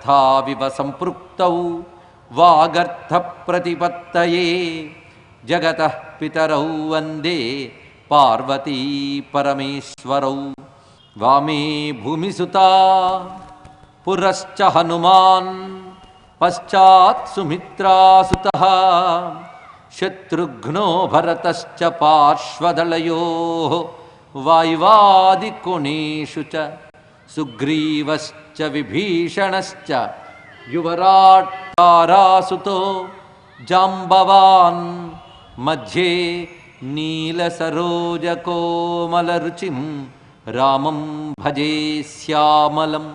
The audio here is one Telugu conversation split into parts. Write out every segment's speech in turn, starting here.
తథావివ సంపృక్తౌ వాగర్థ ప్రతిపత్తయే జగతః పితరౌ వందే పార్వతీ పరమేశ్వరౌ. వామే భూమిసుతా పురశ్చ హనుమాన్ పశ్చాత్ సుమిత్రాసుతః శత్రుఘ్నో భరతశ్చ పార్శ్వదళయోః వాయువాదికోణేషు చ సుగ్రీవశ్చ విభీషణశ్చ యువరాట్ తారాసుతో జాంబవాన్ మధ్యే నీలసరోజకోమలరుచిం రామం భజే శ్యామలం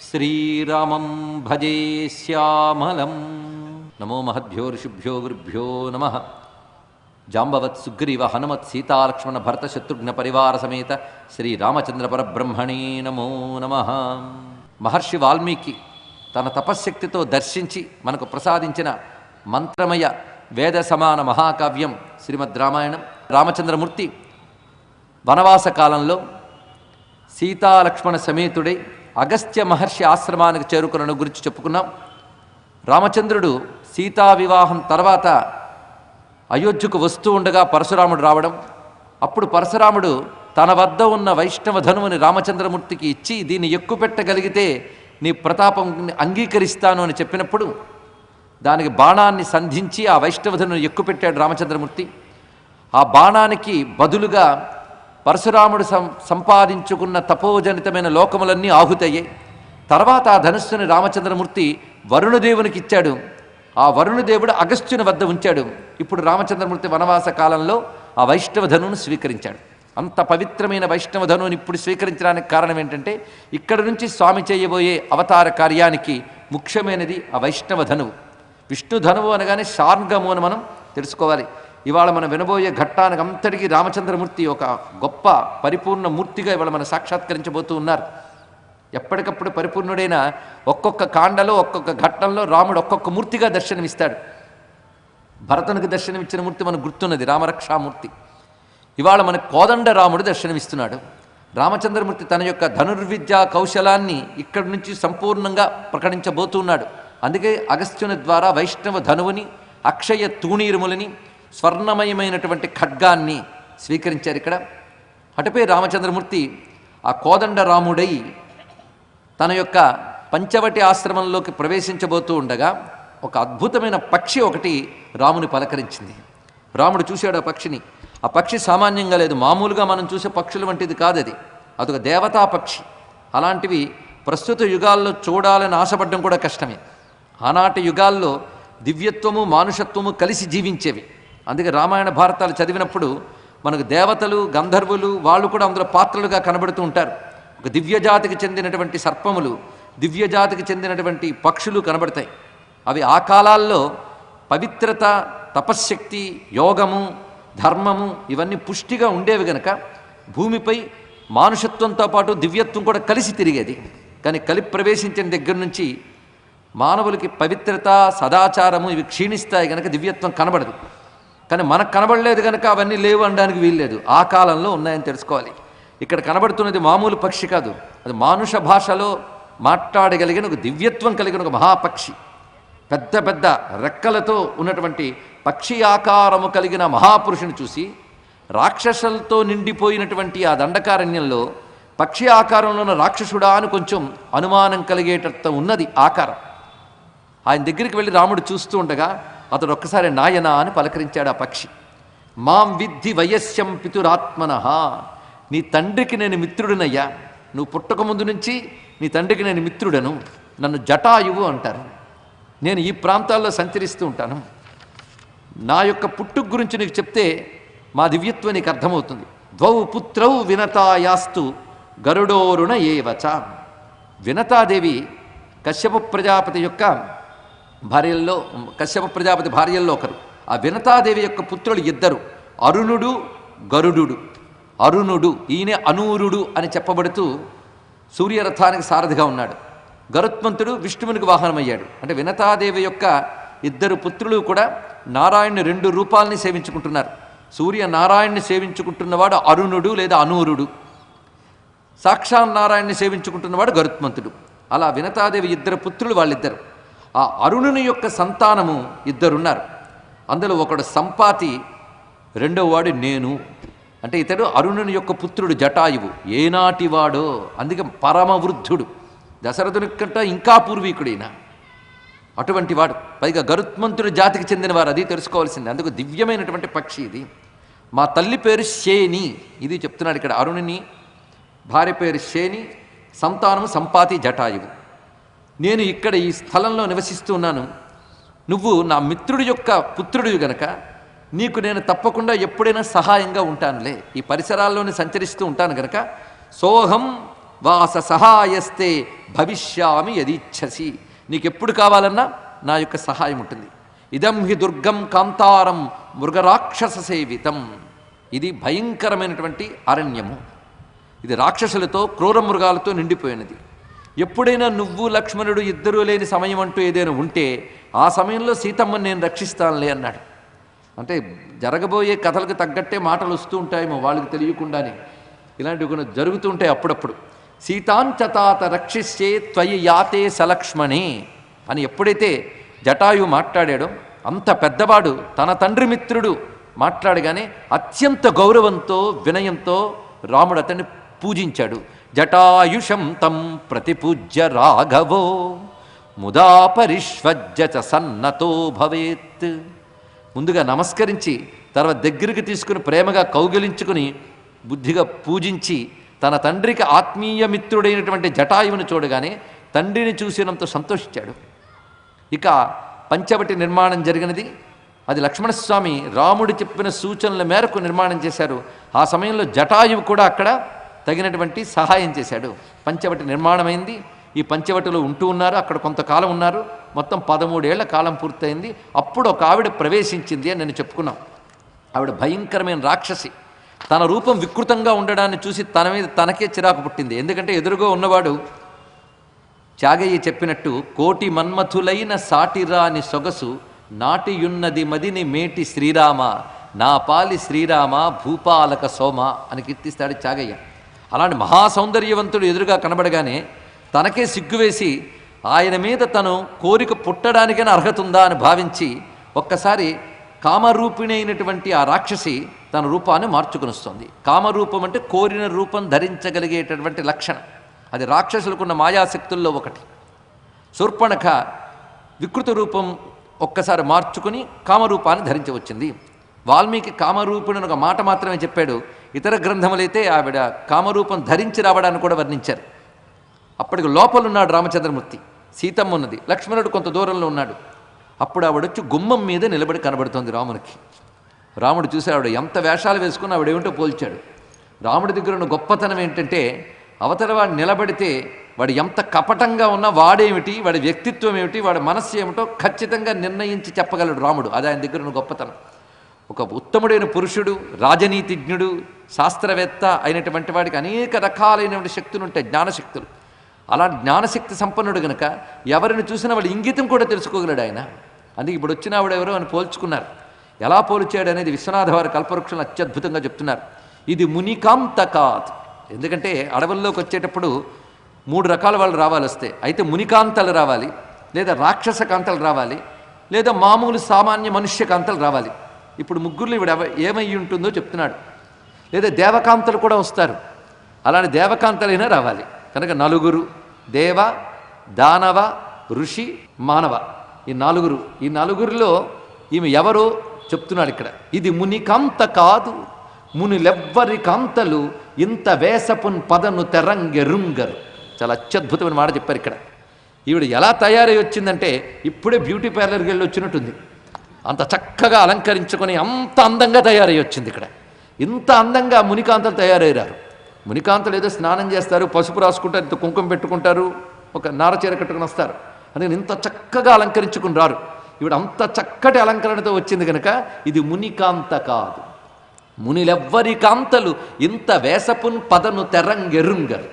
శ్రీరామం భజే శ్యామలం. నమో మహద్భ్యో ఋషిభ్యో గురుభ్యో నమః. జాంబవత్ సుగ్రీవ హనుమత్ సీతాలక్ష్మణ భరత శత్రుఘ్న పరివార సమేత శ్రీరామచంద్ర పరబ్రహ్మణే నమో నమః. మహర్షి వాల్మీకి తన తపశ్శక్తితో దర్శించి మనకు ప్రసాదించిన మంత్రమయ వేద సమాన మహాకావ్యం శ్రీమద్ రామాయణం. రామచంద్రమూర్తి వనవాస కాలంలో సీతాలక్ష్మణ సమేతుడై అగస్త్య మహర్షి ఆశ్రమానికి చేరుకున్న గురించి చెప్పుకున్నాం. రామచంద్రుడు సీతా వివాహం తర్వాత అయోధ్యకు వస్తూ ఉండగా పరశురాముడు రావడం, అప్పుడు పరశురాముడు తన వద్ద ఉన్న వైష్ణవ ధనువుని రామచంద్రమూర్తికి ఇచ్చి దీన్ని ఎక్కుపెట్టగలిగితే నీ ప్రతాపం అంగీకరిస్తాను అని చెప్పినప్పుడు దానికి బాణాన్ని సంధించి ఆ వైష్ణవ ధనువుని ఎక్కుపెట్టాడు రామచంద్రమూర్తి. ఆ బాణానికి బదులుగా పరశురాముడు సంపాదించుకున్న తపోజనితమైన లోకములన్నీ ఆహుతయ్యాయి. తర్వాత ఆ ధనుస్సుని రామచంద్రమూర్తి వరుణదేవునికి ఇచ్చాడు. ఆ వరుణదేవుడు అగస్త్యుని వద్ద ఉంచాడు. ఇప్పుడు రామచంద్రమూర్తి వనవాస కాలంలో ఆ వైష్ణవ ధనువును స్వీకరించాడు. అంత పవిత్రమైన వైష్ణవ ధనువుని ఇప్పుడు స్వీకరించడానికి కారణం ఏంటంటే ఇక్కడి నుంచి స్వామి చేయబోయే అవతార కార్యానికి ముఖ్యమైనది ఆ వైష్ణవ ధనువు. విష్ణు ధనువు అనగానే శార్ంగము అని మనం తెలుసుకోవాలి. ఇవాళ మనం వినబోయే ఘట్టానికి అంతటికీ రామచంద్రమూర్తి ఒక గొప్ప పరిపూర్ణ మూర్తిగా ఇవాళ మనం సాక్షాత్కరించబోతూ ఉన్నారు. ఎప్పటికప్పుడు పరిపూర్ణుడైన ఒక్కొక్క కాండలో ఒక్కొక్క ఘట్టంలో రాముడు ఒక్కొక్క మూర్తిగా దర్శనమిస్తాడు. భరతునికి దర్శనమిచ్చిన మూర్తి మనకు గుర్తున్నది రామరక్షామూర్తి. ఇవాళ మనకు కోదండ రాముడు దర్శనమిస్తున్నాడు. రామచంద్రమూర్తి తన యొక్క ధనుర్విద్యా కౌశలాన్ని ఇక్కడి నుంచి సంపూర్ణంగా ప్రకటించబోతున్నాడు. అందుకే అగస్త్యుని ద్వారా వైష్ణవ ధనువుని, అక్షయ తూణీరుములని, స్వర్ణమయమైనటువంటి ఖడ్గాన్ని స్వీకరించారు ఇక్కడ. అటుపై రామచంద్రమూర్తి ఆ కోదండ రాముడై తన యొక్క పంచవటి ఆశ్రమంలోకి ప్రవేశించబోతూ ఉండగా ఒక అద్భుతమైన పక్షి ఒకటి రాముని పలకరించింది. రాముడు చూశాడు ఆ పక్షిని. ఆ పక్షి సామాన్యంగా లేదు, మామూలుగా మనం చూసే పక్షుల వంటిది కాదు అది. అదొక దేవతా పక్షి. అలాంటివి ప్రస్తుత యుగాల్లో చూడాలని ఆశపడడం కూడా కష్టమే. ఆనాటి యుగాల్లో దివ్యత్వము మానుషత్వము కలిసి జీవించేవి. అందుకే రామాయణ భారతాలు చదివినప్పుడు మనకు దేవతలు గంధర్వులు వాళ్ళు కూడా అందులో పాత్రలుగా కనబడుతూ ఉంటారు. ఒక దివ్యజాతికి చెందినటువంటి సర్పములు, దివ్యజాతికి చెందినటువంటి పక్షులు కనబడతాయి. అవి ఆ కాలాల్లో పవిత్రత, తపశ్శక్తి, యోగము, ధర్మము ఇవన్నీ పుష్టిగా ఉండేవి గనక భూమిపై మానుషత్వంతో పాటు దివ్యత్వం కూడా కలిసి తిరిగేది. కానీ కలి ప్రవేశించిన దగ్గర నుంచి మానవులకి పవిత్రత, సదాచారము ఇవి క్షీణిస్తాయి గనక దివ్యత్వం కనబడదు. కానీ మనకు కనబడలేదు కనుక అవన్నీ లేవు అనడానికి వీల్లేదు. ఆ కాలంలో ఉన్నాయని తెలుసుకోవాలి. ఇక్కడ కనబడుతున్నది మామూలు పక్షి కాదు, అది మానుష భాషలో మాట్లాడగలిగిన ఒక దివ్యత్వం కలిగిన ఒక మహాపక్షి. పెద్ద పెద్ద రెక్కలతో ఉన్నటువంటి పక్షి ఆకారము కలిగిన మహాపురుషుని చూసి రాక్షసులతో నిండిపోయినటువంటి ఆ దండకారణ్యంలో పక్షి ఆకారంలో ఉన్న రాక్షసుడా అని కొంచెం అనుమానం కలిగేటట్టు ఉన్నది ఆకారం. ఆయన దగ్గరికి వెళ్ళి రాముడు చూస్తూ ఉండగా అతడు ఒక్కసారి నాయనా అని పలకరించాడు ఆ పక్షి. మాం విద్ధి వయస్యం పితురాత్మనః, నీ తండ్రికి నేను మిత్రుడినయ్యా. నువ్వు పుట్టక ముందు నుంచి నీ తండ్రికి నేను మిత్రుడను. నన్ను జటాయువు అంటారు. నేను ఈ ప్రాంతాల్లో సంచరిస్తూ ఉంటాను. నా యొక్క పుట్టుక గురించి నీకు చెప్తే మా దివ్యత్వం నీకు అర్థమవుతుంది. ద్వౌ పుత్రౌ వినతాయాస్తు గరుడోరుణ ఏవచ. వినతాదేవి కశ్యప ప్రజాపతి యొక్క భార్యల్లో, కశ్యప ప్రజాపతి భార్యల్లో ఒకరు. ఆ వినతాదేవి యొక్క పుత్రులు ఇద్దరు, అరుణుడు గరుడు. అరుణుడు ఈయనే అనూరుడు అని చెప్పబడుతూ సూర్యరథానికి సారథిగా ఉన్నాడు. గరుత్మంతుడు విష్ణువునికి వాహనమయ్యాడు. అంటే వినతాదేవి యొక్క ఇద్దరు పుత్రులు కూడా నారాయణుని 2 రూపాలని సేవించుకుంటున్నారు. సూర్య నారాయణ్ణి సేవించుకుంటున్నవాడు అరుణుడు లేదా అనూరుడు, సాక్షాత్ నారాయణ్ణి సేవించుకుంటున్నవాడు గరుత్మంతుడు. అలా వినతాదేవి ఇద్దరు పుత్రులు వాళ్ళిద్దరు. ఆ అరుణుని యొక్క సంతానము ఇద్దరున్నారు. అందులో ఒకడు సంపాతి, రెండో వాడు నేను. అంటే ఇతడు అరుణుని యొక్క పుత్రుడు జటాయువు. ఏనాటివాడో, అందుకే పరమవృద్ధుడు, దశరథుని కంటే ఇంకా పూర్వీకుడైన అటువంటి వాడు. పైగా గరుత్మంతుడి జాతికి చెందినవారు, అది తెలుసుకోవాల్సింది. అందుకు దివ్యమైనటువంటి పక్షి ఇది. మా తల్లి పేరు శేని, ఇది చెప్తున్నాడు ఇక్కడ. అరుణుని భార్య పేరు శేని, సంతానము సంపాతి జటాయువు. నేను ఇక్కడ ఈ స్థలంలో నివసిస్తూ ఉన్నాను. నువ్వు నా మిత్రుడి యొక్క పుత్రుడు గనక నీకు నేను తప్పకుండా ఎప్పుడైనా సహాయంగా ఉంటానులే. ఈ పరిసరాల్లోనే సంచరిస్తూ ఉంటాను గనక సోహం వాస సహాయస్తే భవిష్యామి యదీచ్ఛసి. నీకెప్పుడు కావాలన్నా నా యొక్క సహాయం ఉంటుంది. ఇదం హి దుర్గం కాంతారం మృగరాక్షస సేవితం. ఇది భయంకరమైనటువంటి అరణ్యము. ఇది రాక్షసులతో క్రూర మృగాలతో నిండిపోయినది. ఎప్పుడైనా నువ్వు లక్ష్మణుడు ఇద్దరూ లేని సమయం అంటూ ఏదైనా ఉంటే ఆ సమయంలో సీతమ్మని నేను రక్షిస్తానులే అన్నాడు. అంటే జరగబోయే కథలకు తగ్గట్టే మాటలు వస్తూ ఉంటాయేమో వాళ్ళకి తెలియకుండానే. ఇలాంటివి కొన్ని జరుగుతూ ఉంటాయి అప్పుడప్పుడు. సీతాంచతాత రక్షిష్యే త్వయి యాతే సలక్ష్మణే అని ఎప్పుడైతే జటాయు మాట్లాడాడో, అంత పెద్దవాడు తన తండ్రి మిత్రుడు మాట్లాడగానే అత్యంత గౌరవంతో వినయంతో రాముడు అతన్ని పూజించాడు. జటాయుషం తం ప్రతిపూజ్య రాఘవో ముదా పరిష్వజ్య చ సన్నతో భవేత్. ముందుగా నమస్కరించి తర్వాత దగ్గరికి తీసుకుని ప్రేమగా కౌగిలించుకుని బుద్ధిగా పూజించి తన తండ్రికి ఆత్మీయ మిత్రుడైనటువంటి జటాయువుని చూడగానే తండ్రిని చూసినంత సంతోషించాడు. ఇక పంచవటి నిర్మాణం జరిగినది. అది లక్ష్మణస్వామి రాముడు చెప్పిన సూచనల మేరకు నిర్మాణం చేశారు. ఆ సమయంలో జటాయువు కూడా అక్కడ తగినటువంటి సహాయం చేశాడు. పంచవటి నిర్మాణమైంది. ఈ పంచవటిలో ఉంటూ ఉన్నారు. అక్కడ కొంతకాలం ఉన్నారు. మొత్తం 13 ఏళ్ల కాలం పూర్తయింది. అప్పుడు ఒక ఆవిడ ప్రవేశించింది అని నేను చెప్పుకున్నాం. ఆవిడ భయంకరమైన రాక్షసి. తన రూపం వికృతంగా ఉండడాన్ని చూసి తన మీద తనకే చిరాకు పుట్టింది. ఎందుకంటే ఎదురుగా ఉన్నవాడు త్యాగయ్య చెప్పినట్టు కోటి మన్మథులైన సాటిరాని సొగసు నాటియున్నది మదిని మేటి శ్రీరామ నా పాలి శ్రీరామ భూపాలక సోమ అని కీర్తిస్తాడు త్యాగయ్య. అలాంటి మహాసౌందర్యవంతుడు ఎదురుగా కనబడగానే తనకే సిగ్గువేసి ఆయన మీద తను కోరిక పుట్టడానికైనా అర్హత ఉందా అని భావించి ఒక్కసారి కామరూపిణి అయినటువంటి ఆ రాక్షసి తన రూపాన్ని మార్చుకునిస్తుంది. కామరూపం అంటే కోరిన రూపం ధరించగలిగేటటువంటి లక్షణం. అది రాక్షసులకున్న మాయాశక్తుల్లో ఒకటి. శూర్పణఖ వికృత రూపం ఒక్కసారి మార్చుకుని కామరూపాన్ని ధరించవచ్చింది. వాల్మీకి కామరూపిణి ఒక మాట మాత్రమే చెప్పాడు. ఇతర గ్రంథములైతే ఆవిడ కామరూపం ధరించి రావడాన్ని కూడా వర్ణించారు. అప్పటికి లోపలున్నాడు రామచంద్రమూర్తి, సీతమ్మ ఉన్నది, లక్ష్మణుడు కొంత దూరంలో ఉన్నాడు. అప్పుడు ఆవిడొచ్చి గుమ్మం మీద నిలబడి కనబడుతోంది రామునికి. రాముడు చూసి ఆవిడ ఎంత వేషాలు వేసుకుని ఆవిడేమిటో పోల్చాడు. రాముడి దగ్గర ఉన్న గొప్పతనం ఏంటంటే అవతల వాడు నిలబడితే వాడు ఎంత కపటంగా ఉన్నా వాడేమిటి, వాడి వ్యక్తిత్వం ఏమిటి, వాడి మనస్సు ఏమిటో ఖచ్చితంగా నిర్ణయించి చెప్పగలడు రాముడు. అది ఆయన దగ్గర ఉన్న గొప్పతనం. ఒక ఉత్తముడైన పురుషుడు, రాజనీతిజ్ఞుడు, శాస్త్రవేత్త అయినటువంటి వాడికి అనేక రకాలైనటువంటి శక్తులు ఉంటాయి, జ్ఞానశక్తులు. అలా జ్ఞానశక్తి సంపన్నుడు గనక ఎవరిని చూసినా వాడు ఇంగితం కూడా తెలుసుకోగలడు ఆయన. అందుకే ఇప్పుడు వచ్చిన ఆవిడెవరో అని పోల్చుకున్నారు. ఎలా పోల్చాడు అనేది విశ్వనాథ వారి కల్పవృక్షంలో అత్యద్భుతంగా చెప్తున్నారు. ఇది మునికాంతకాత్. ఎందుకంటే అడవుల్లోకి వచ్చేటప్పుడు 3 రకాల వాళ్ళు రావాలి వస్తే. అయితే మునికాంతలు రావాలి, లేదా రాక్షస కాంతలు రావాలి, లేదా మామూలు సామాన్య మనుష్య కాంతలు రావాలి. ఇప్పుడు ముగ్గురులో ఇవిడ ఏమై ఉంటుందో చెప్తున్నాడు. లేదా దేవకాంతలు కూడా వస్తారు. అలాంటి దేవకాంతలైనా రావాలి. కనుక 4 దేవ, దానవ, ఋషి, మానవ. ఈ 4. ఈ 4లో ఈమె ఎవరో చెప్తున్నాడు ఇక్కడ. ఇది మునికాంత కాదు, మునులెవ్వరి కాంతలు ఇంత వేసపున్ పదను తెరంగెరుంగరు. చాలా అత్యద్భుతమైన మాట చెప్పారు ఇక్కడ. ఈవిడ ఎలా తయారై వచ్చిందంటే ఇప్పుడే బ్యూటీ పార్లర్కి వెళ్ళి వచ్చినట్టుంది. అంత చక్కగా అలంకరించుకొని అంత అందంగా తయారై వచ్చింది ఇక్కడ. ఇంత అందంగా మునికాంతలు తయారయ్యారు. మునికాంతలు ఏదో స్నానం చేస్తారు, పసుపు రాసుకుంటారు, ఇంత కుంకుమ పెట్టుకుంటారు, ఒక నారచీర కట్టుకుని వస్తారు. అందుకని ఇంత చక్కగా అలంకరించుకుని రారు. ఈవిడ అంత చక్కటి అలంకరణతో వచ్చింది కనుక ఇది మునికాంత కాదు. మునిలెవ్వరి కాంతలు ఇంత వేసపున్ పదను తెరంగెరుంగరు.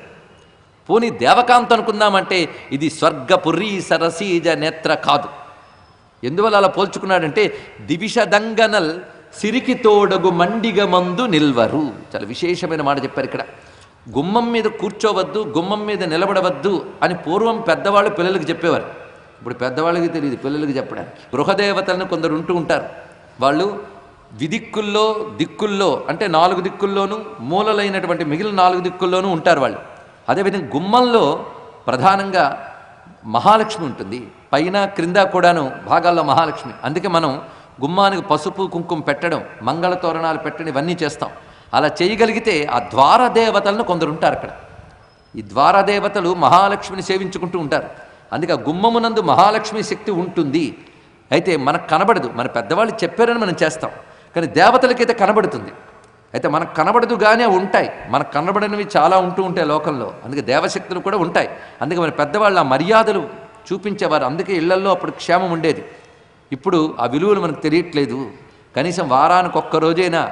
పోనీ దేవకాంత అనుకుందామంటే ఇది స్వర్గపురీ సరసీజ నేత్ర కాదు. ఎందువల్ల అలా పోల్చుకున్నాడంటే దివిషదంగనల్ సిరికి తోడగు మండిగ మందు నిల్వరు. చాలా విశేషమైన మాట చెప్పారు ఇక్కడ. గుమ్మం మీద కూర్చోవద్దు, గుమ్మం మీద నిలబడవద్దు అని పూర్వం పెద్దవాళ్ళు పిల్లలకి చెప్పేవారు. ఇప్పుడు పెద్దవాళ్ళకి తెలియదు పిల్లలకి చెప్పడానికి. గృహదేవతలను కొందరు ఉంటూ ఉంటారు. వాళ్ళు విదిక్కుల్లో దిక్కుల్లో అంటే 4 దిక్కుల్లోనూ మూలలైనటువంటి మిగిలిన 4 దిక్కుల్లోనూ ఉంటారు వాళ్ళు. అదేవిధంగా గుమ్మంలో ప్రధానంగా మహాలక్ష్మి ఉంటుంది, పైన క్రింద కూడాను భాగాల్లో మహాలక్ష్మి. అందుకే మనం గుమ్మానికి పసుపు కుంకుమ పెట్టడం, మంగళ తోరణాలు పెట్టడం ఇవన్నీ చేస్తాం. అలా చేయగలిగితే ఆ ద్వారదేవతలను కొందరు ఉంటారు అక్కడ. ఈ ద్వారదేవతలు మహాలక్ష్మిని సేవించుకుంటూ ఉంటారు. అందుకే ఆ గుమ్మమునందు మహాలక్ష్మి శక్తి ఉంటుంది. అయితే మనకు కనబడదు, మన పెద్దవాళ్ళు చెప్పారని మనం చేస్తాం, కానీ దేవతలకైతే కనబడుతుంది. అయితే మనకు కనబడదు కానీ అవి ఉంటాయి, మనకు కనబడనివి చాలా ఉంటూ ఉంటాయి లోకంలో. అందుకే దేవశక్తులు కూడా ఉంటాయి. అందుకే మన పెద్దవాళ్ళు ఆ మర్యాదలు చూపించేవారు. అందుకే ఇళ్లల్లో అప్పుడు క్షేమం ఉండేది. ఇప్పుడు ఆ విలువలు మనకు తెలియట్లేదు. కనీసం వారానికి ఒక్కరోజైనా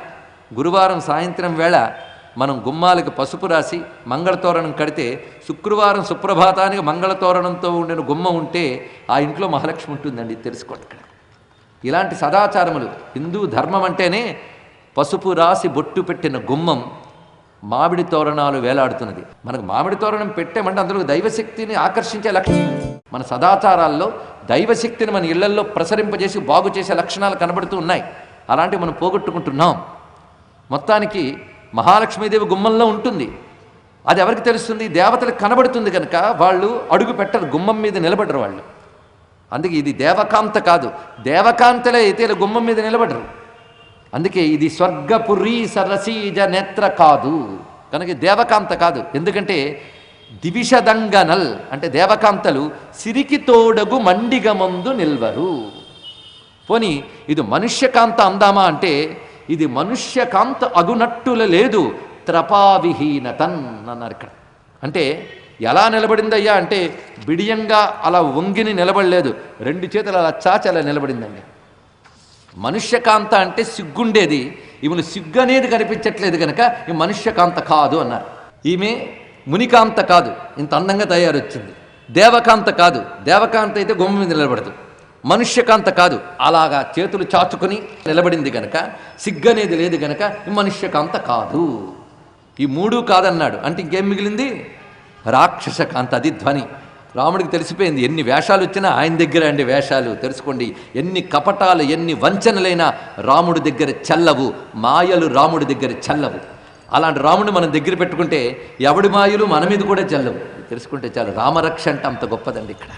గురువారం సాయంత్రం వేళ మనం గుమ్మాలకు పసుపు రాసి మంగళతోరణం కడితే శుక్రవారం సుప్రభాతానికి మంగళతోరణంతో ఉండిన గుమ్మ ఉంటే ఆ ఇంట్లో మహాలక్ష్మి ఉంటుందండి, తెలుసుకోండి. ఇక్కడ ఇలాంటి సదాచారములు, హిందూ ధర్మం అంటేనే పసుపు రాసి బొట్టు పెట్టిన గుమ్మం, మామిడి తోరణాలు వేలాడుతున్నది. మనకు మామిడి తోరణం పెట్టామంటే అందులో దైవశక్తిని ఆకర్షించే లక్షణం. మన సదాచారాల్లో దైవశక్తిని మన ఇళ్లల్లో ప్రసరింపజేసి బాగు చేసే లక్షణాలు కనబడుతూ ఉన్నాయి. అలాంటివి మనం పోగొట్టుకుంటున్నాం. మొత్తానికి మహాలక్ష్మీదేవి గుమ్మంలో ఉంటుంది. అది ఎవరికి తెలుస్తుంది? దేవతలకు కనబడుతుంది కనుక వాళ్ళు అడుగు పెట్టరు, గుమ్మం మీద నిలబడరు వాళ్ళు. అందుకే ఇది దేవకాంత కాదు. దేవకాంతలే అయితే ఇలా గుమ్మం మీద నిలబడరు. అందుకే ఇది స్వర్గపురి సరసీజ నేత్ర కాదు, కనుక దేవకాంత కాదు. ఎందుకంటే దివిషదంగనల్ అంటే దేవకాంతలు సిరికి తోడగు మండిగమందు నిల్వరు. పోని ఇది మనుష్యకాంత అందామా అంటే ఇది మనుష్యకాంత అగునట్టుల లేదు, త్రపావిహీనతన్ అన్నారు ఇక్కడ. అంటే ఎలా నిలబడిందయ్యా అంటే బిడియంగా అలా వంగిని నిలబడలేదు, 2 చేతులు అలా చాచి అలా నిలబడిందండి. మనుష్యకాంత అంటే సిగ్గుండేది, ఈమెను సిగ్గు అనేది కనిపించట్లేదు కనుక ఈ మనుష్యకాంత కాదు అన్నారు. ఈమె మునికాంత కాదు, ఇంత అందంగా తయారొచ్చింది. దేవకాంత కాదు, దేవకాంత అయితే గుమ్మ మీద నిలబడదు. మనుష్యకాంత కాదు, అలాగా చేతులు చాచుకొని నిలబడింది గనక, సిగ్గు అనేది లేదు గనక ఈ మనుష్యకాంత కాదు. ఈ 3 కాదన్నాడు అంటే ఇంకేం మిగిలింది? రాక్షసకాంత. అది ధ్వని. రాముడికి తెలిసిపోయింది, ఎన్ని వేషాలు వచ్చినా ఆయన దగ్గర అండి వేషాలు. తెలుసుకోండి, ఎన్ని కపటాలు ఎన్ని వంచనలైనా రాముడి దగ్గర చెల్లవు, మాయలు రాముడి దగ్గర చెల్లవు. అలాంటి రాముడిని మనం దగ్గర పెట్టుకుంటే ఎవడి మాయలు మన మీద కూడా చెల్లవు. తెలుసుకుంటే చాలు. రామరక్ష అంటే అంత గొప్పదండి ఇక్కడ.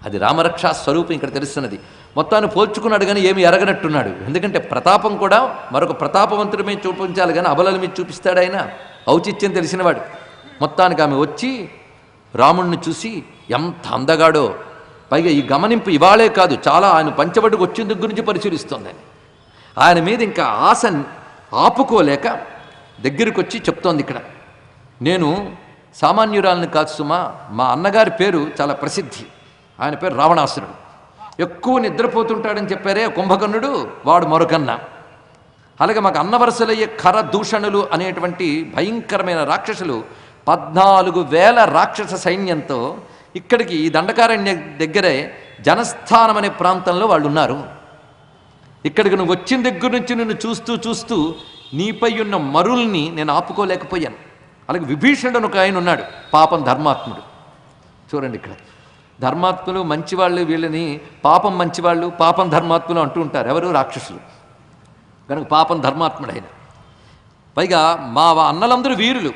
అది రామరక్షా స్వరూపం ఇక్కడ తెలుస్తున్నది. మొత్తాన్ని పోల్చుకున్నాడు కానీ ఏమి ఎరగనట్టున్నాడు. ఎందుకంటే ప్రతాపం కూడా మరొక ప్రతాపవంతుడి మీద చూపించాలి కానీ అబలల మీద చూపిస్తాడు ఆయన. ఔచిత్యం తెలిసినవాడు. మొత్తానికి ఆమె వచ్చి రాముడిని చూసి ఎంత అందగాడో, పైగా ఈ గమనింపు ఇవాళే కాదు, చాలా ఆయన పంచబడికి వచ్చిన దగ్గర నుంచి పరిశీలిస్తోందని. ఆయన మీద ఇంకా ఆశ ఆపుకోలేక దగ్గరికి వచ్చి చెప్తోంది ఇక్కడ, నేను సామాన్యురాలని కాదు సుమా, మా అన్నగారి పేరు చాలా ప్రసిద్ధి. ఆయన పేరు రావణాసురుడు. ఎక్కువ నిద్రపోతుంటాడని చెప్పారే కుంభకర్ణుడు, వాడు మరొకన్న. అలాగే మాకు అన్నవరసలయ్యే ఖర దూషణులు అనేటువంటి భయంకరమైన రాక్షసులు 14,000 రాక్షస సైన్యంతో ఇక్కడికి ఈ దండకారణ్య దగ్గరే జనస్థానం అనే ప్రాంతంలో వాళ్ళు ఉన్నారు. ఇక్కడికి నువ్వు వచ్చిన దగ్గర నుంచి నిన్ను చూస్తూ చూస్తూ నీపై ఉన్న మరుల్ని నేను ఆపుకోలేకపోయాను. అలాగే విభీషణుడు ఒక ఆయన ఉన్నాడు, పాపం ధర్మాత్ముడు. చూడండి ఇక్కడ ధర్మాత్ములు మంచివాళ్ళు, వీళ్ళని పాపం మంచివాళ్ళు పాపం ధర్మాత్ములు అంటూ ఉంటారు. ఎవరు? రాక్షసులు. కనుక పాపం ధర్మాత్ముడైన. పైగా మా అన్నలందరూ వీరులు,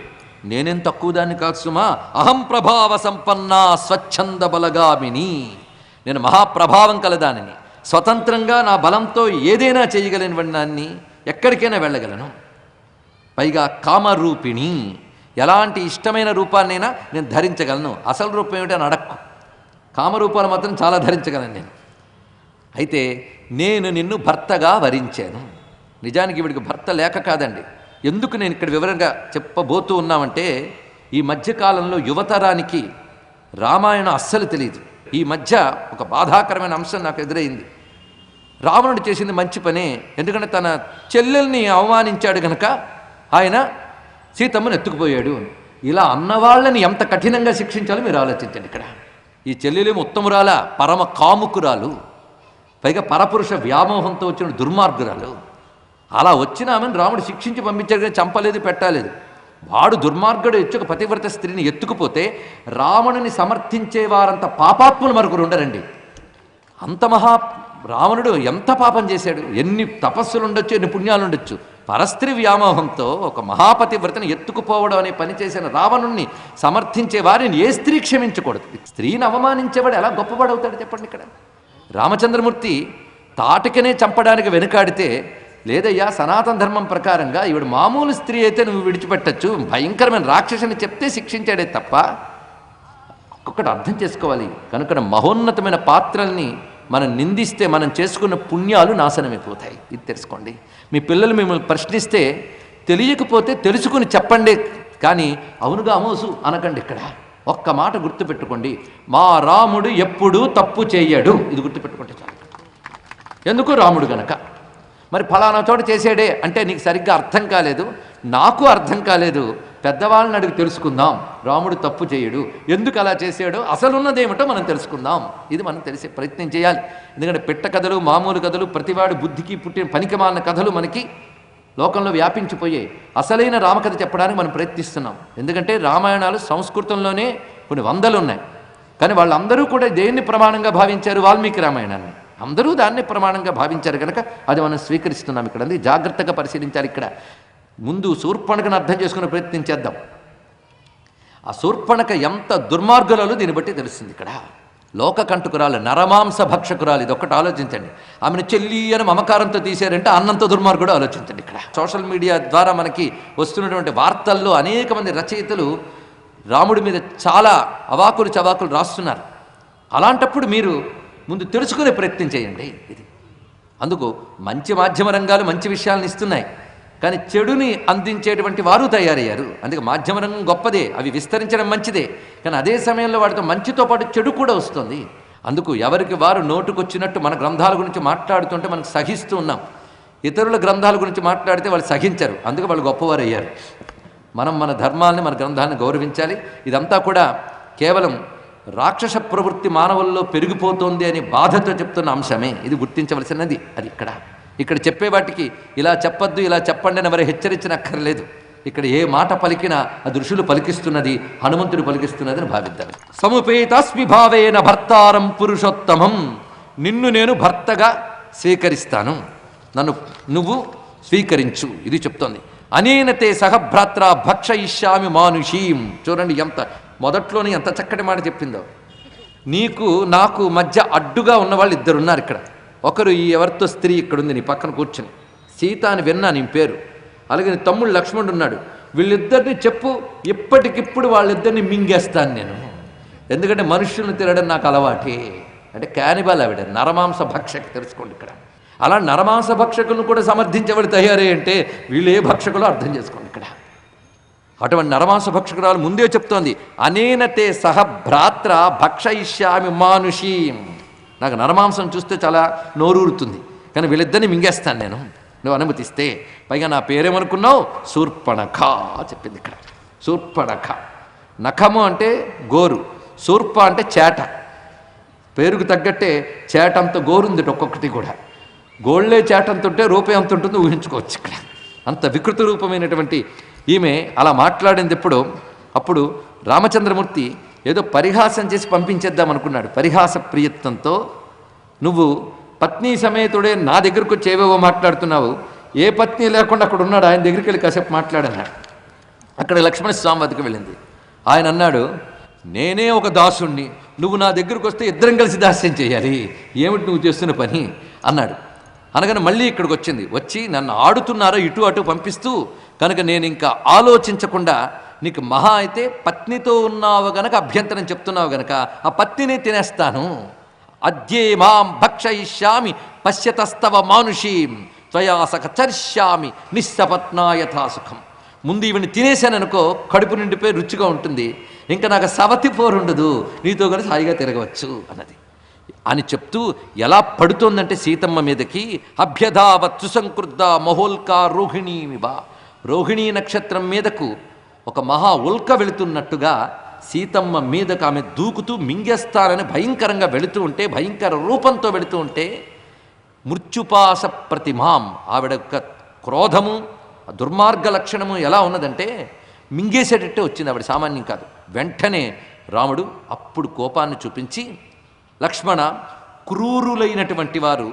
నేనేం తక్కువ దాన్ని కాదు సుమా. అహం ప్రభావ సంపన్న స్వచ్ఛంద బలగామిని, నేను మహాప్రభావం కలదానిని, స్వతంత్రంగా నా బలంతో ఏదైనా చేయగలిగిన దాన్ని, ఎక్కడికైనా వెళ్ళగలను. పైగా కామరూపిణి, ఎలాంటి ఇష్టమైన రూపాన్నైనా నేను ధరించగలను. అసలు రూపం ఏమిటని అడక్కు, కామరూపాలు మాత్రం చాలా ధరించగలను నేను. అయితే నేను నిన్ను భర్తగా వరించాను. నిజానికి వీడికి భర్త లేక కాదండి. ఎందుకు నేను ఇక్కడ వివరంగా చెప్పబోతూ ఉన్నామంటే, ఈ మధ్యకాలంలో యువతరానికి రామాయణం అస్సలు తెలియదు. ఈ మధ్య ఒక బాధాకరమైన అంశం నాకు ఎదురైంది. రావణుడు చేసింది మంచి పనే, ఎందుకంటే తన చెల్లెల్ని అవమానించాడు కనుక ఆయన సీతమ్మను ఎత్తుకుపోయాడు. ఇలా అన్నవాళ్ళని ఎంత కఠినంగా శిక్షించాలో మీరు ఆలోచించండి. ఇక్కడ ఈ చెల్లెలేమో ఉత్తమురాల, పరమ కాముకురాలు, పైగా పరపురుష వ్యామోహంతో వచ్చిన దుర్మార్గురాలు. అలా వచ్చిన ఆమెను రాముడు శిక్షించి పంపించాడు కానీ చంపలేదు, పెట్టలేదు. వాడు దుర్మార్గుడు ఇచ్చి ఒక పతివ్రత స్త్రీని ఎత్తుకుపోతే రావణుని సమర్థించేవారంత పాపాత్ములు మరొకరు ఉండరండి. అంత రావణుడు ఎంత పాపం చేశాడు, ఎన్ని తపస్సులు ఉండొచ్చు, ఎన్ని పుణ్యాలు ఉండొచ్చు. పరస్త్రీ వ్యామోహంతో ఒక మహాపతివ్రతను ఎత్తుకుపోవడం అనే పని చేసిన రావణుణ్ణి సమర్థించే వారిని ఏ స్త్రీ క్షమించకూడదు. స్త్రీని అవమానించేవాడు ఎలా గొప్పవాడవుతాడు చెప్పండి. ఇక్కడ రామచంద్రమూర్తి తాటికనే చంపడానికి వెనుకాడితే, లేదయ్యా సనాతన ధర్మం ప్రకారంగా ఈవిడ మామూలు స్త్రీ అయితే నువ్వు విడిచిపెట్టచ్చు, భయంకరమైన రాక్షసుని చెప్తే శిక్షించాడే తప్ప. ఒక్కొక్కటి అర్థం చేసుకోవాలి. కనుక మహోన్నతమైన పాత్రల్ని మనం నిందిస్తే మనం చేసుకున్న పుణ్యాలు నాశనమైపోతాయి. ఇది తెలుసుకోండి. మీ పిల్లలు మిమ్మల్ని ప్రశ్నిస్తే తెలియకపోతే తెలుసుకుని చెప్పండి, కానీ అవునుగా అమోసు అనకండి. ఇక్కడ ఒక్క మాట గుర్తుపెట్టుకోండి, మా రాముడు ఎప్పుడూ తప్పు చేయడు. ఇది గుర్తుపెట్టుకుంటే చాలు. ఎందుకు? రాముడు గనక. మరి ఫలానా చోట చేసాడే అంటే నీకు సరిగ్గా అర్థం కాలేదు, నాకు అర్థం కాలేదు, పెద్దవాళ్ళని అడిగి తెలుసుకుందాం. రాముడు తప్పు చేయడు, ఎందుకు అలా చేశాడో అసలున్నదేమిటో మనం తెలుసుకుందాం. ఇది మనం తెలిసే ప్రయత్నం చేయాలి. ఎందుకంటే పిట్ట కథలు, మామూలు కథలు, ప్రతివాడు బుద్ధికి పుట్టిన పనికిమాలిన కథలు మనకి లోకంలో వ్యాపించిపోయాయి. అసలైన రామకథ చెప్పడానికి మనం ప్రయత్నిస్తున్నాం. ఎందుకంటే రామాయణాలు సంస్కృతంలోనే కొన్ని వందలు ఉన్నాయి. కానీ వాళ్ళందరూ కూడా దేన్ని ప్రమాణంగా భావించారు? వాల్మీకి రామాయణాన్ని. అందరూ దాన్ని ప్రమాణంగా భావించారు కనుక అది మనం స్వీకరిస్తున్నాం. ఇక్కడ అందుకే జాగ్రత్తగా పరిశీలించాలి. ఇక్కడ ముందు శూర్పణఖను అర్థం చేసుకునే ప్రయత్నం చేద్దాం. ఆ శూర్పణఖ ఎంత దుర్మార్గురాలు దీన్ని బట్టి తెలుస్తుంది. ఇక్కడ లోకకంటకురాలు, నరమాంస భక్షకురాలు. ఇది ఒక్కటి ఆలోచించండి. ఆమెను చెల్లి అని మమకారంతో తీశారంటే అన్నంత దుర్మార్గుడు ఆలోచించండి. ఇక్కడ సోషల్ మీడియా ద్వారా మనకి వస్తున్నటువంటి వార్తల్లో అనేక మంది రచయితలు రాముడి మీద చాలా అవాకులు చవాకులు రాస్తున్నారు. అలాంటప్పుడు మీరు ముందు తెలుసుకునే ప్రయత్నం చేయండి. ఇది అందుకు మంచి మాధ్యమ రంగాలు మంచి విషయాలను ఇస్తున్నాయి, కానీ చెడుని అందించేటువంటి వారు తయారయ్యారు. అందుకే మాధ్యమ రంగం గొప్పదే, అవి విస్తరించడం మంచిదే, కానీ అదే సమయంలో వాటితో మంచితో పాటు చెడు కూడా వస్తుంది. అందుకు ఎవరికి వారు నోటుకొచ్చినట్టు మన గ్రంథాల గురించి మాట్లాడుతుంటే మనకు సహిస్తూ ఉన్నాం. ఇతరుల గ్రంథాల గురించి మాట్లాడితే వాళ్ళు సహించరు, అందుకే వాళ్ళు గొప్పవారు అయ్యారు. మనం మన ధర్మాలని, మన గ్రంథాలను గౌరవించాలి. ఇదంతా కూడా కేవలం రాక్షస ప్రవృత్తి మానవుల్లో పెరిగిపోతుంది అని బాధతో చెప్తున్న అంశమే. ఇది గుర్తించవలసినది. అది ఇక్కడ చెప్పే వాటికి ఇలా చెప్పొద్దు, ఇలా చెప్పండి అని ఎవరు హెచ్చరించనక్కర్లేదు. ఇక్కడ ఏ మాట పలికినా అది ఋషులు పలికిస్తున్నది, హనుమంతుడు పలికిస్తున్నది అని భావిద్దాం. సముపేతాస్మి భావేన భర్తారం పురుషోత్తమం. నిన్ను నేను భర్తగా స్వీకరిస్తాను, నన్ను నువ్వు స్వీకరించు. ఇది చెప్తోంది. అనేనతే సహభ్రాత్ర భక్షయిష్యామి మానుషీం. చూడండి ఎంత మొదట్లోనే ఎంత చక్కటి మాట చెప్పిందో. నీకు నాకు మధ్య అడ్డుగా ఉన్నవాళ్ళు ఇద్దరున్నారు ఇక్కడ. ఒకరు ఈ ఎవరితో స్త్రీ ఇక్కడుంది నీ పక్కన కూర్చుని, సీత అని విన్నా నీ పేరు. అలాగే నీ తమ్ముడు లక్ష్మణుడు ఉన్నాడు. వీళ్ళిద్దరిని చెప్పు, ఇప్పటికిప్పుడు వాళ్ళిద్దరిని మింగేస్తాను నేను. ఎందుకంటే మనుషులను తినడం నాకు అలవాటే. అంటే క్యానిబల్ ఆవిడ, నరమాంస భక్షకి. తెలుసుకోండి ఇక్కడ. అలా నరమాంస భక్షకులను కూడా సమర్థించేవాడు తయారే అంటే వీళ్ళు ఏ భక్షకులో అర్థం చేసుకోండి ఇక్కడ. అటువంటి నరమాంస భక్షకురాలు ముందే చెప్తోంది, అనేనతే సహ భ్రాత్ర భక్షయిష్యామి మానుషీం. నాకు నరమాంసం చూస్తే చాలా నోరూరుతుంది, కానీ వీళ్ళిద్దరిని మింగేస్తాను నేను, నువ్వు అనుమతిస్తే. పైగా నా పేరేమనుకున్నావు? శూర్పణఖ చెప్పింది ఇక్కడ. శూర్పణఖ. నఖము అంటే గోరు, శూర్ప అంటే చేట. పేరుకు తగ్గట్టే చేట అంత గోరుంది ఒక్కొక్కటి కూడా. గోళ్లే చేట అంత ఉంటే రూపే అంత ఉంటుందో ఊహించుకోవచ్చు ఇక్కడ. అంత వికృత రూపమైనటువంటి ఈమె అలా మాట్లాడింది. అప్పుడు రామచంద్రమూర్తి ఏదో పరిహాసం చేసి పంపించేద్దాం అనుకున్నాడు. పరిహాస ప్రియత్వంతో, నువ్వు పత్ని సమేతుడే నా దగ్గరకు వచ్చి ఏవేవో మాట్లాడుతున్నావు, ఏ పత్ని లేకుండా అక్కడ ఉన్నాడు, ఆయన దగ్గరికి వెళ్ళి కాసేపు మాట్లాడన్నాడు. అక్కడ లక్ష్మణస్వామి వద్దకు వెళ్ళింది. ఆయన అన్నాడు, నేనే ఒక దాసుణ్ణి, నువ్వు నా దగ్గరకు వస్తే ఇద్దరం కలిసి దాస్యం చేయాలి, ఏమిటి నువ్వు చేస్తున్న పని అన్నాడు. అనగానే మళ్ళీ ఇక్కడికి వచ్చింది. వచ్చి నన్ను ఆడుతున్నారో ఇటు అటు పంపిస్తూ, కనుక నేను ఇంకా ఆలోచించకుండా, నీకు మహా అయితే పత్నితో ఉన్నావు గనక అభ్యంతరం చెప్తున్నావు గనక ఆ పత్నిని తినేస్తాను. అద్యే మాం భక్షయిష్యామి పశ్యతస్తవ మానుషీం త్వయాసక చర్ష్యామి నిస్సపత్నా యథాసుఖం. ముందు ఈవిని తినేశాననుకో, కడుపు నిండిపోయి రుచిగా ఉంటుంది, ఇంకా నాకు సవతి పోరుండదు, నీతో కలిసి హాయిగా తిరగవచ్చు అన్నది అని చెప్తూ ఎలా పడుతోందంటే సీతమ్మ మీదకి. అభ్యధావత్ సుసంకృద్ధ మహోల్కా రోహిణీమివ. రోహిణీ నక్షత్రం మీదకు ఒక మహా ఉల్క వెళుతున్నట్టుగా సీతమ్మ మీదకు ఆమె దూకుతూ మింగేస్తారని భయంకరంగా వెళుతూ ఉంటే, భయంకర రూపంతో వెళుతూ ఉంటే, మృత్యుపాస ప్రతిమాం. ఆవిడ యొక్క క్రోధము, దుర్మార్గ లక్షణము ఎలా ఉన్నదంటే, మింగేసేటట్టే వచ్చింది. ఆవిడ సామాన్యం కాదు. వెంటనే రాముడు అప్పుడు కోపాన్ని చూపించి, లక్ష్మణ, క్రూరులైనటువంటి వారు,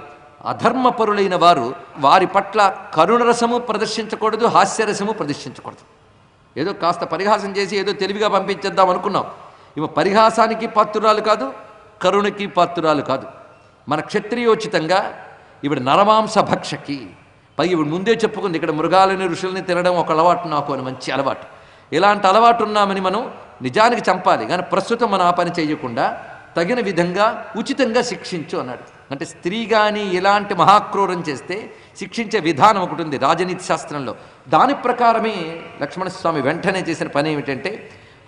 అధర్మపరులైన వారు, వారి పట్ల కరుణరసము ప్రదర్శించకూడదు, హాస్యరసము ప్రదర్శించకూడదు. ఏదో కాస్త పరిహాసం చేసి ఏదో తెలివిగా పంపించేద్దాం అనుకున్నాం. ఇవి పరిహాసానికి పాత్రురాలు కాదు, కరుణకి పాత్రురాలు కాదు. మన క్షత్రియోచితంగా ఇవిడ నరమాంస భక్షకి. పై ఇవిడ ముందే చెప్పుకుంది, ఇక్కడ మృగాలని ఋషుల్ని తినడం ఒక అలవాటు నాకు అని, మంచి అలవాటు. ఇలాంటి అలవాటు ఉన్నామని మనం నిజానికి చంపాలి, కానీ ప్రస్తుతం మనం ఆ పని చేయకుండా తగిన విధంగా ఉచితంగా శిక్షించు అన్నాడు. అంటే స్త్రీ కానీ ఇలాంటి మహాక్రూరం చేస్తే శిక్షించే విధానం ఒకటి ఉంది రాజనీతి శాస్త్రంలో. దాని ప్రకారమే లక్ష్మణస్వామి వెంటనే చేసిన పని ఏమిటంటే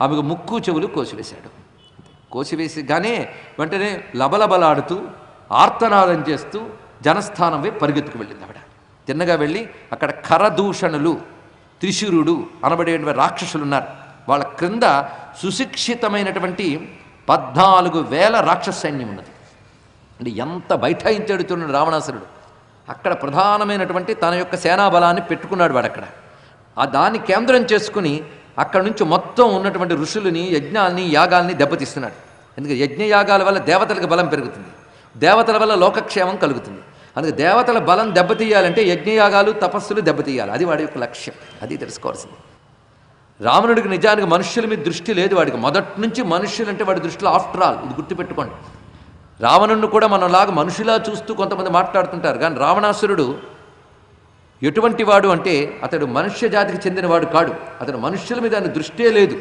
ఆమెకు ముక్కు చెవులు కోసివేశాడు. కోసివేసిగానే వెంటనే లబలబలాడుతూ ఆర్తనాదం చేస్తూ జనస్థానం వైపు పరిగెత్తుకు వెళ్ళింది ఆవిడ. తిన్నగా వెళ్ళి అక్కడ కరదూషణులు, త్రిశూరుడు అనబడేటువంటి రాక్షసులు ఉన్నారు. వాళ్ళ క్రింద సుశిక్షితమైనటువంటి 14,000 రాక్షస సైన్యం ఉన్నది. అంటే ఎంత బైఠాయించాడుతున్నాడు రావణాసురుడు. అక్కడ ప్రధానమైనటువంటి తన యొక్క సేనాబలాన్ని పెట్టుకున్నాడు వాడు అక్కడ. ఆ దాన్ని కేంద్రం చేసుకుని అక్కడ నుంచి మొత్తం ఉన్నటువంటి ఋషులని, యజ్ఞాల్ని, యాగాల్ని దెబ్బతీస్తున్నాడు. ఎందుకంటే యజ్ఞయాగాల వల్ల దేవతలకు బలం పెరుగుతుంది, దేవతల వల్ల లోకక్షేమం కలుగుతుంది. అందుకే దేవతల బలం దెబ్బతీయాలంటే యజ్ఞయాగాలు, తపస్సులు దెబ్బతీయాలి. అది వాడి యొక్క లక్ష్యం. అది తెలుసుకోవాల్సింది. రావణుడికి నిజానికి మనుష్యుల మీద దృష్టి లేదు. వాడికి మొదటి నుంచి మనుష్యులంటే వాడి దృష్టిలో ఆఫ్టర్ ఆల్, ఇది గుర్తుపెట్టుకోండి. రావణుడిని కూడా మనలాగా మనుషులా చూస్తూ కొంతమంది మాట్లాడుతుంటారు, కానీ రావణాసురుడు ఎటువంటి వాడు అంటే అతడు మనుష్య జాతికి చెందినవాడు కాడు. అతడు మనుష్యుల మీద ఆయన దృష్టే లేదు.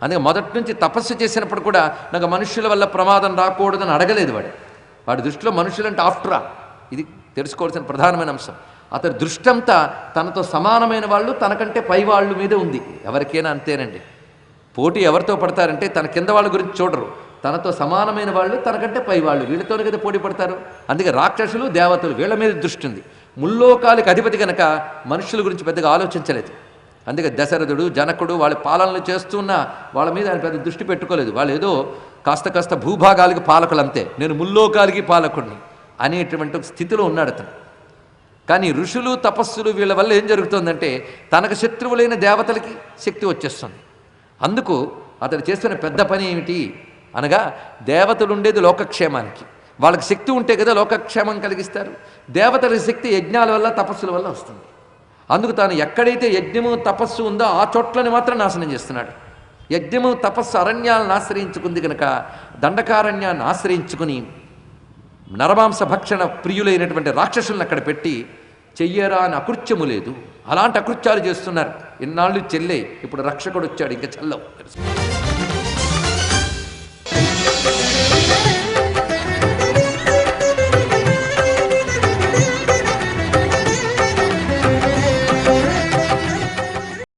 అందుకే మొదటి నుంచి తపస్సు చేసినప్పుడు కూడా నాకు మనుష్యుల వల్ల ప్రమాదం రాకూడదని అడగలేదు వాడు. వాడి దృష్టిలో మనుషులంటే ఆఫ్టర్ ఆల్, ఇది తెలుసుకోవాల్సిన ప్రధానమైన అంశం. అతడి దృష్టంతా తనతో సమానమైన వాళ్ళు, తనకంటే పై వాళ్ళు మీద ఉంది. ఎవరికైనా అంతేనండి. పోటీ ఎవరితో పడతారంటే తన కింద వాళ్ళ గురించి చూడరు, తనతో సమానమైన వాళ్ళు, తనకంటే పై వాళ్ళు, వీళ్ళతోనే కదా పోటీ పడతారు. అందుకే రాక్షసులు, దేవతలు వీళ్ళ మీద దృష్టి ఉంది. ముల్లోకాలకు అధిపతి కనుక మనుషుల గురించి పెద్దగా ఆలోచించలేదు. అందుకే దశరథుడు, జనకుడు వాళ్ళ పాలనలు చేస్తున్న వాళ్ళ మీద ఆయన పెద్ద దృష్టి పెట్టుకోలేదు. వాళ్ళు ఏదో కాస్త భూభాగాలకి పాలకులు అంతే, నేను ముల్లోకాలకి పాలకుడిని అనేటువంటి స్థితిలో ఉన్నాడు అతను. కానీ ఋషులు, తపస్సులు వీళ్ళ వల్ల ఏం జరుగుతుందంటే తనకు శత్రువులైన దేవతలకి శక్తి వచ్చేస్తుంది. అందుకు అతడు చేస్తున్న పెద్ద పని ఏమిటి అనగా, దేవతలు ఉండేది లోకక్షేమానికి, వాళ్ళకి శక్తి ఉంటే కదా లోకక్షేమం కలిగిస్తారు. దేవతల శక్తి యజ్ఞాల వల్ల, తపస్సుల వల్ల వస్తుంది. అందుకు తాను ఎక్కడైతే యజ్ఞము, తపస్సు ఉందో ఆ చోట్లని మాత్రం నాశనం చేస్తున్నాడు. యజ్ఞము, తపస్సు అరణ్యాలను ఆశ్రయించుకుంది కనుక దండకారణ్యాన్ని ఆశ్రయించుకుని నరమాంస భక్షణ ప్రియులైనటువంటి రాక్షసులను అక్కడ పెట్టి చెయ్యరా అని అకృత్యము లేదు. అలాంటి అకృత్యాలు చేస్తున్నారు. ఇన్నాళ్ళు చెల్లే, ఇప్పుడు రక్షకుడు వచ్చాడు, ఇంకా చల్లవు.